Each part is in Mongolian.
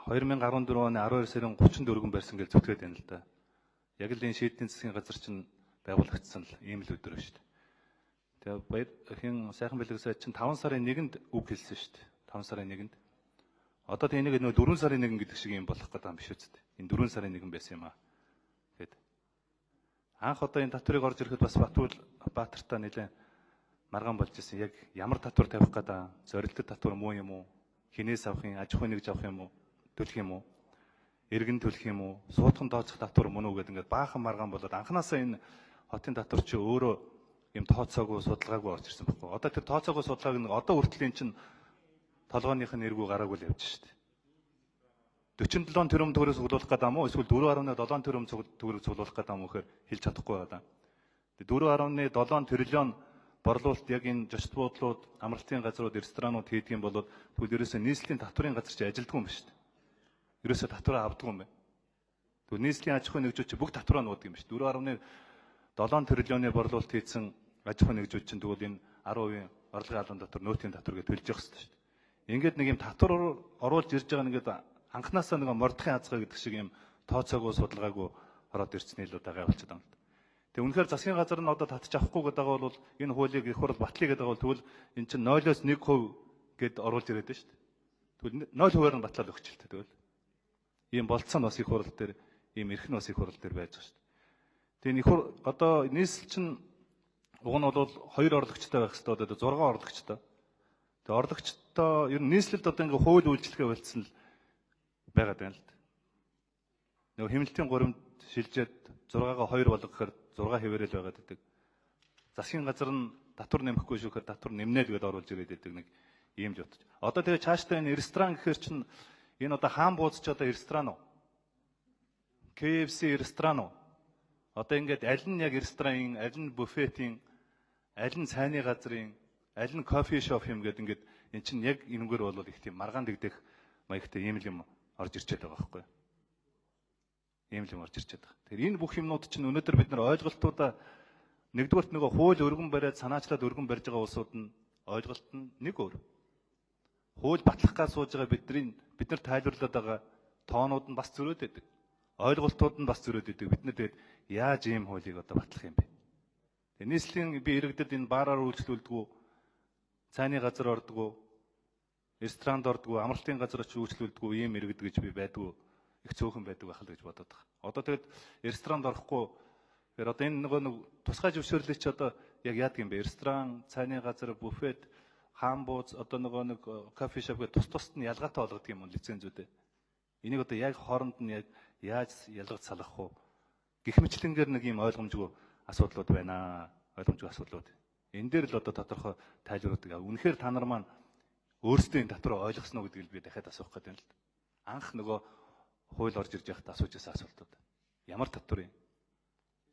2014 оны 12 сарын 34-нд барьсан гэж зүтгээд байна л да. Яг л энэ шийдлийн засгийн газар чинь байгуулагдсан л ийм л өдөр шүү дээ. Тэгээ баяр хин сайхан бэлэг сайд чинь 5 сарын 1-нд үг хэлсэн шүү дээ. 5 сарын 1-нд. Одоо тэ энийг нөө 4 сарын 1 гэдэг шиг юм болох гэдэг юм биш үү? Энэ 4 сарын 1 байсан юм аа. Тэгэд анх одоо энэ татварыг орж ирэхэд бас Баатартаа нэлээд маргаан болж ирсэн. Яг ямар татвар тавих гэдэг, зорилттой татвар муу юм уу? Хинээс авах юм, аж ахуй нэгж авах юм уу? Төлөх юм уу? Иргэн төлөх юм уу? Суутхан тооцох татвар мөн үү гэдэг ингээд баахан маргаан болоод анханасаа энэ хотын татвар чи өөрөө юм тооцоогүй судалгаагүй орж ирсэн байхгүй. Одоо тэр тооцоогүй судалгааг нэг одоо хүртэл эн чинь толгойных нь эргүү гараагүй л явж штэ. 47 тэрбум төгрөг цуглуулах гэдэг юм уу? Эсвэл 4.7 тэрбум төгрөг цуглуулах гэдэг юм уу гэхээр хэлж чадахгүй байна. 4.7 тэрлион борлуулалт яг энэ жочд буудлууд, амралтын газрууд, ресторанууд хийдэг юм бол тэгвэл ерөөсөө нийслэлийн татварын газар чи ажилддаг юм ба штэ. Ерөөсөө татвараа авдаг юм байна. Тэгвэл нийслэлийн аж ахуй нэгжүүд чи бүх татвараа нуудаг юм шүү. 4.7 тэрлионы борлуулалт хийсэн аж ахуй нэгжүүд чинь тэгвэл энэ 10% орлогын албан татвар, нөөтийн татвар гэж төлж явах хэрэгтэй шүү. Ингээд нэг юм татвар оруулж ирж байгаа нэгэд анханасаа нэг мордохын азгаа гэдэг шиг юм тооцоогүй судалгаагүй ороод ирсний л удаа гайвалчаад байна л да. Тэгээ үнэхээр засгийн газар нь одоо татчих авахгүй гэдэг бол энэ хуулийг их хурл батлая гэдэг бол тэгвэл эн чинь 0-оос 1% гэд оруулж ирээд байна шүү дээ. Тэгвэл 0%-аар нь батлаад өгч л тэ тэгвэл. Ийм болцсон бас их хурл дээр, ийм эрхэн бас их хурл дээр байж байгаа шүү дээ. Тэгээ их хурл одоо нийслэл чинь уг нь бол 2 орлогчтой байх хэрэгтэй одоо 6 орлогчтой. Тэгээ орлогчтой ер нь нийслэлд одоо ингээ хууль үйлчлэгээ болцсон л байгаад байна л да. Нөгөө хэмнэлтийн 3-нд шилжээд 6-гаа 2 болгохоор 6 хэвээрэл байгаад байдаг. Засгийн газар нь татвар нэмэхгүй шүү гэхээр татвар нэмнэ л гэдээ оруулж ирээд байдаг нэг ийм л утгач. Одоо тэгээ цаашдаа энэ ресторан гэхээр чинь энэ одоо хаан бууз ч одоо ресторан уу? KFC ресторан уу? Одоо ингээд аль нь яг ресторанын, аль нь буфетийн, аль нь цайны газрын, аль нь кофе шоп юм гэдэг ингээд эн чинь яг энэгээр бол их тийм маргаан дэгдэх маягтай ийм л юм орж ирчээд байгаа байхгүй юу? Ийм л юм орж ирчээд байгаа. Тэгэхээр энэ бүх юмнууд чинь өнөөдөр бид нар ойлголтуудаа нэгдүгээрт нөгөө хууль өргөн бариад санаачлаад өргөн барьж байгаа улсууд нь ойлголт нь нэг өөр. Хууль батлах гал сууж байгаа бид нар тайлбарлаад байгаа тоонууд нь бас зөрөөд байдаг. Ойлголтууд нь бас зөрөөд байдаг. Бид нар тэгээд яаж ийм хуулийг одоо батлах юм бэ? Тэгээ нийслэлийн би иргэдэд энэ баараар үйлчлүүлдэг, цайны газар ордог, ресторанд ордог, амралтын газар очиж үйлчлүүлдэг ийм иргэд гэж би байдгүй. Их цөөхөн байдаг байх л гэж бодоод байгаа. Одоо тэгээд ресторанд орохгүй тэгэхээр одоо энэ нэг тусгай зөвшөөрлөг чи одоо яг яадаг юм бэ? Ресторан, цайны газар, буфет, хаан бууз одоо нэг кофе шоп гэх тус нь ялгаатай болгодог юм лицензүүдээ. Энийг одоо яг хооронд нь яг яаж ялгаж салгах вэ? Гэх мэтлэнгээр нэг юм ойлгомжгүй асуудлууд байна. Ойлгомжгүй асуудлууд. Энэ дээр л одоо тодорхой тайлбаруудыг үнэхээр та нар маань өөрсдөө энэ татварыг ойлгосноо гэдгийг би дахиад асуух гэдэг юм л да. Анх нөгөө хууль орж ирж байхад асууж байсан асуултууд. Ямар татвар юм?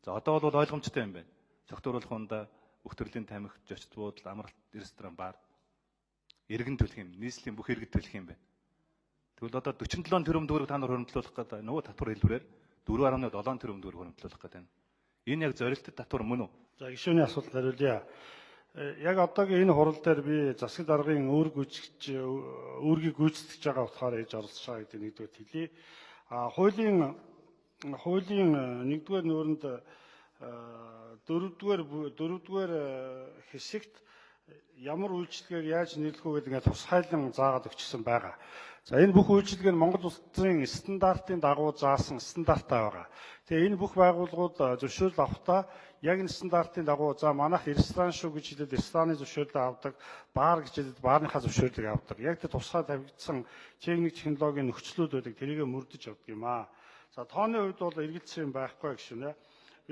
За одоо бол ойлгомжтой юм байна. Цогтууруулах ундаа бүх төрлийн тамхи, жочд буудал, амралт, ресторан, бар иргэн төлөх юм. Нийслэлийн бүх иргэд төлөх юм байна. Тэгвэл одоо 47 тэрбум төгрөг та нар хөрөмтлүүлэх гэдэг нөгөө татвар хэлбэрээр 4.7 тэрбум төгрөг хөрөмтлүүлэх гэдэг. Энэ яг зорилттой татвар мөн үү? За гишүүний асуулт хариулъя. Яг одоогийн энэ хурал дээр би засаг даргын үүргийг гүйцэтгэж байгаа утгаараа ээж оролцож байгаа гэдэг нэгдүгээр хэлье. Хуулийн 1-р нүүрэнд 4-р хэсэгт ямар үйлчлэгээр яаж нийлэх вэ гэдэг тусгайлан заагаад өгчсөн байгаа. За энэ бүх үйлчлэг нь Монгол улсын стандартын дагуу заасан стандартаа байгаа. Тэгээ энэ бүх байгууллагууд зөвшөөрөл авахдаа яг энэ стандартын дагуу за манайх ресторан шүү гэж хэлээд рестораны зөвшөөрлөө авдаг, баар гэж хэлээд баарныхаа зөвшөөрлийг авдаг. Яг тэр тусгай тавигдсан техник технологийн нөхцлүүд байдаг. Тэрийгэ мөрдөж авдаг юм аа. За тооны хувьд бол эргэлзсэн юм байхгүй гişүнэ.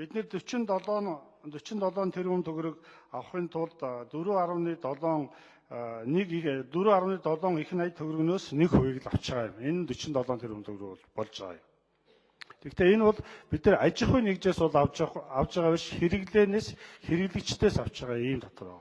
Бид нэр 47 тэрбум төгрөг авахын тулд 4.7 их 80 төгрөгнөөс 1% л авч байгаа юм. Энэ 47 тэрбум төгрөг болж байгаа юм. Тэгэхдээ энэ бол бид нар аж ахуй нэгжээс бол авж байгаа биш, хэрэглээнээс хэрэглэгчдээс авч байгаа ийм татвар.